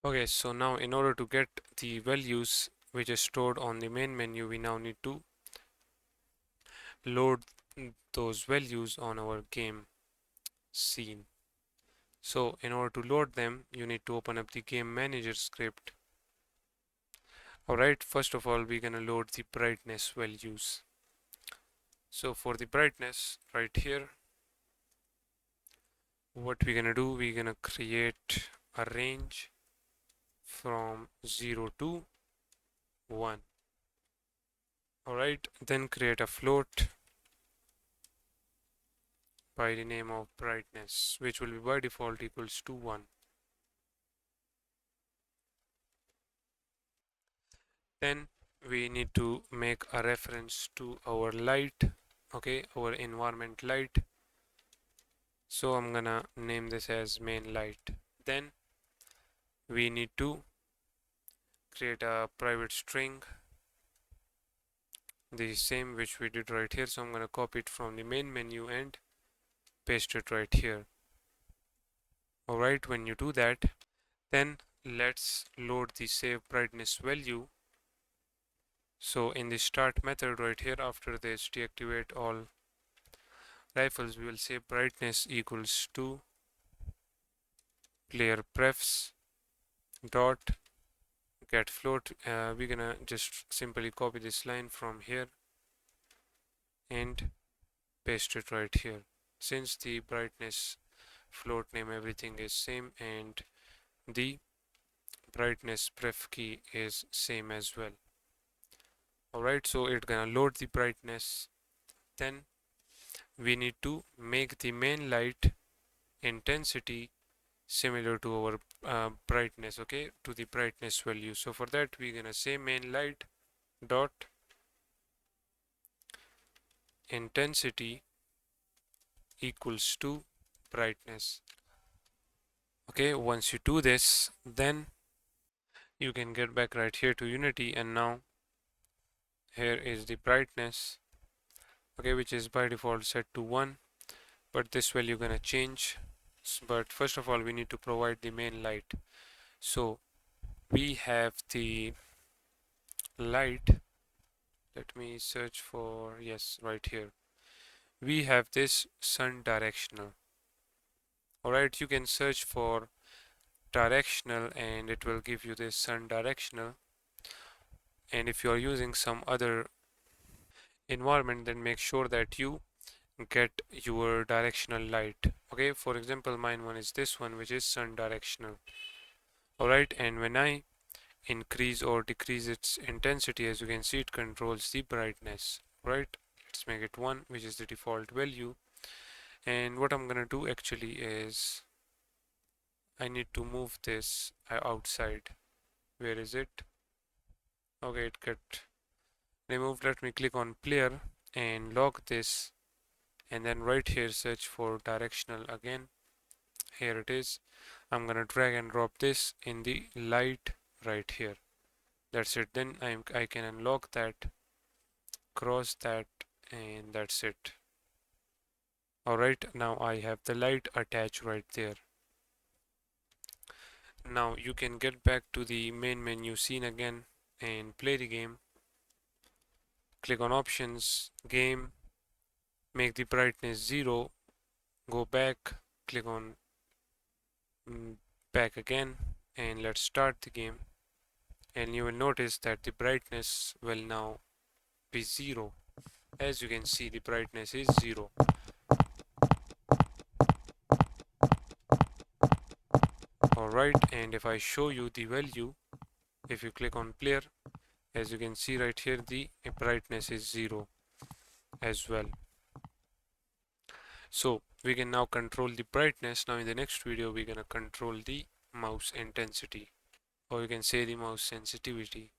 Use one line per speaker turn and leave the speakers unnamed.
Okay, so now in order to get the values which is stored on the main menu, we now need to load those values on our game scene. So in order to load them, you need to open up the game manager script. Alright, first of all, we're gonna load the brightness values. So for the brightness right here, what we're gonna do, we're gonna create a range from 0 to 1. Alright, then create a float by the name of brightness, which will be by default equals to 1. Then we need to make a reference to our light, okay, our environment light. So I'm gonna name this as main light. Then we need to create a private string, the same which we did right here. So I'm gonna copy it from the main menu and paste it right here. Alright, when you do that, then let's load the save brightness value. So in the start method right here, after this deactivate all rifles, we will say brightness equals to player prefs dot get float. We're gonna just simply copy this line from here and paste it right here. Since the brightness, float name, everything is same, and the brightness pref key is same as well. Alright, so it's gonna load the brightness. Then we need to make the main light intensity similar to our brightness, okay, to the brightness value. So for that we're gonna say main light dot intensity equals to brightness. Okay, once you do this, then you can get back right here to Unity, and now here is the brightness, okay, which is by default set to 1, but this value gonna change. But first of all, we need to provide the main light. So we have the light. Let me search for, yes, right here. We have this sun directional. Alright, you can search for directional and it will give you this sun directional. And if you are using some other environment, then make sure that you get your directional light. Okay, for example, mine one is this one, which is sun directional. Alright, and when I increase or decrease its intensity, as you can see, it controls the brightness. Right, let's make it 1, which is the default value. And what I'm gonna do actually is I need to move this outside. Where is it? Okay, it got removed. Let me click on player and lock this, and then right here search for directional again. Here it is. I'm gonna drag and drop this in the light right here. That's it. Then I can unlock that, cross that, and that's it. Alright, now I have the light attached right there. Now you can get back to the main menu scene again and play the game. Click on options, game, make the brightness 0, go back, click on back again, and let's start the game. And you will notice that the brightness will now be 0. As you can see, the brightness is 0. Alright, and if I show you the value, if you click on player, as you can see right here, the brightness is 0 as well. So we can now control the brightness. Now in the next video we're gonna control the mouse intensity, or you can say the mouse sensitivity.